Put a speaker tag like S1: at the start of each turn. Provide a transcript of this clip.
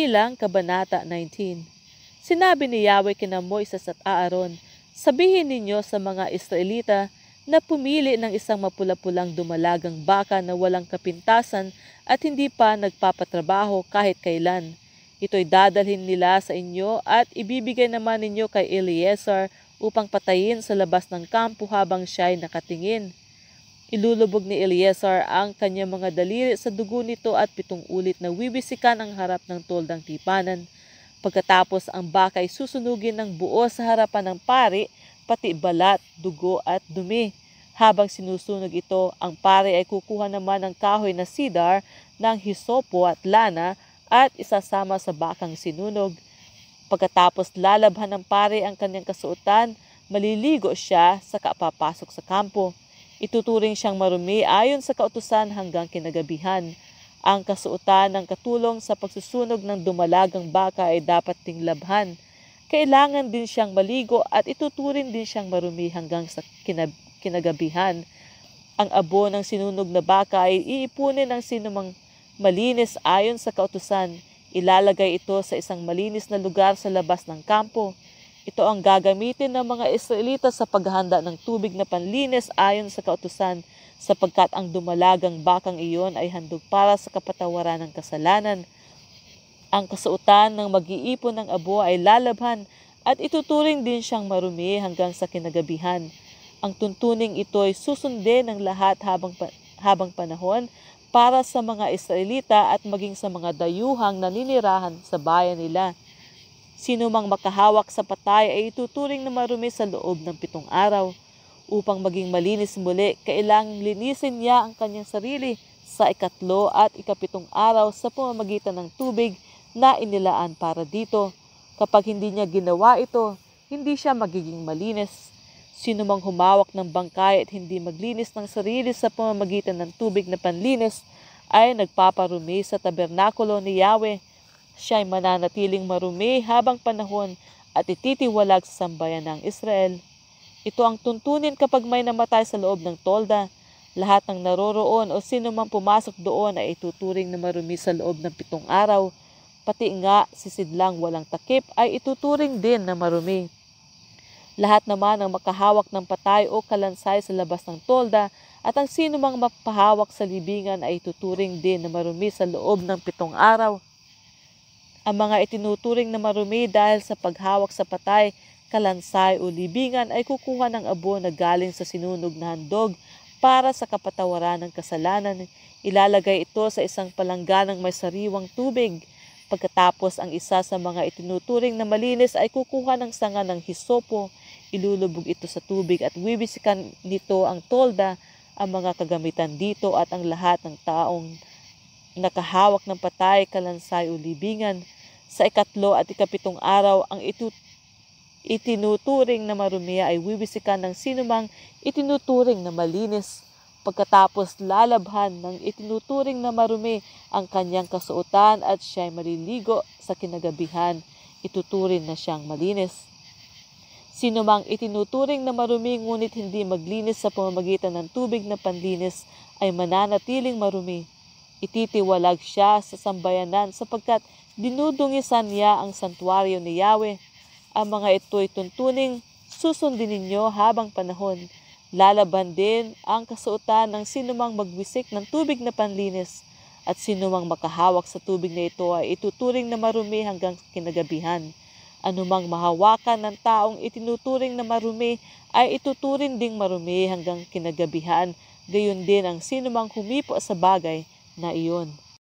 S1: Bilang Kabanata 19. Sinabi ni Yahweh kina Moises at Aaron, sabihin ninyo sa mga Israelita na pumili ng isang mapula-pulang dumalagang baka na walang kapintasan at hindi pa nagpapatrabaho kahit kailan. Ito'y dadalhin nila sa inyo at ibibigay naman ninyo kay Eleazar upang patayin sa labas ng kampo habang siya'y nakatingin. Ilulubog ni Eleazar ang kanyang mga daliri sa dugo nito at 7 ulit na wiwisikan ang harap ng toldang tipanan. Pagkatapos ang baka ay susunugin ng buo sa harapan ng pari, pati balat, dugo at dumi. Habang sinusunog ito, ang pari ay kukuha naman ng kahoy na cedar, ng hisopo at lana at isasama sa bakang sinunog. Pagkatapos lalabhan ng pari ang kanyang kasuotan, maliligo siya sa papasok sa kampo. Ituturing siyang marumi ayon sa kautusan hanggang kinagabihan. Ang kasuotan ng katulong sa pagsusunog ng dumalagang baka ay dapat ding labhan. Kailangan din siyang maligo at ituturing din siyang marumi hanggang sa kinagabihan. Ang abo ng sinunog na baka ay iipunin ng sinumang malinis ayon sa kautusan. Ilalagay ito sa isang malinis na lugar sa labas ng kampo. Ito ang gagamitin ng mga Israelita sa paghahanda ng tubig na panlinis ayon sa kautusan, sapagkat ang dumalagang bakang iyon ay handog para sa kapatawaran ng kasalanan. Ang kasuotan ng mag-iipon ng abo ay lalabhan at ituturing din siyang marumi hanggang sa kinagabihan. Ang tuntuning ito ay susundin ng lahat habang panahon para sa mga Israelita at maging sa mga dayuhang naninirahan sa bayan nila. Sino mang makahawak sa patay ay ituturing na marumi sa loob ng 7 araw. Upang maging malinis muli, kailangang linisin niya ang kanyang sarili sa 3 at 7 araw sa pamamagitan ng tubig na inilaan para dito. Kapag hindi niya ginawa ito, hindi siya magiging malinis. Sino mang humawak ng bangkay at hindi maglinis ng sarili sa pamamagitan ng tubig na panlinis ay nagpaparumi sa tabernakulo ni Yahweh. Siya ay mananatiling marumi habang panahon at ititiwalag sa sambayan ng Israel. Ito ang tuntunin kapag may namatay sa loob ng tolda. Lahat ng naroroon o sino mang pumasok doon ay ituturing na marumi sa loob ng 7 araw. Pati nga si sidlang walang takip ay ituturing din na marumi. Lahat naman ang makahawak ng patay o kalansay sa labas ng tolda at ang sino mang mapahawak sa libingan ay ituturing din na marumi sa loob ng 7 araw. Ang mga itinuturing na marumi dahil sa paghawak sa patay, kalansay o libingan ay kukuha ng abo na galing sa sinunog na handog para sa kapatawaran ng kasalanan. Ilalagay ito sa isang palangganang may sariwang tubig. Pagkatapos ang isa sa mga itinuturing na malinis ay kukuha ng sanga ng hisopo, ilulubog ito sa tubig at wiwisikan nito ang tolda, ang mga kagamitan dito at ang lahat ng taong nakahawak ng patay, kalansay o libingan. Sa 3 at 7 araw, ang itinuturing na marumi ay wiwisikan ng sinumang itinuturing na malinis. Pagkatapos lalabhan ng itinuturing na marumi ang kanyang kasuotan at siya'y maliligo sa kinagabihan, ituturing na siyang malinis. Sinumang itinuturing na marumi ngunit hindi maglinis sa pamamagitan ng tubig na panlinis ay mananatiling marumi. Ititiwalag siya sa sambayanan sapagkat dinudungisan niya ang santuaryo ni Yahweh. Ang mga ito'y tuntuning susundin ninyo habang panahon. Lalaban din ang kasuotan ng sinumang magwisik ng tubig na panlinis at sinumang makahawak sa tubig na ito ay ituturing na marumi hanggang kinagabihan. Anumang mahawakan ng taong itinuturing na marumi ay ituturing ding marumi hanggang kinagabihan. Gayon din ang sinumang humipo sa bagay na iyon.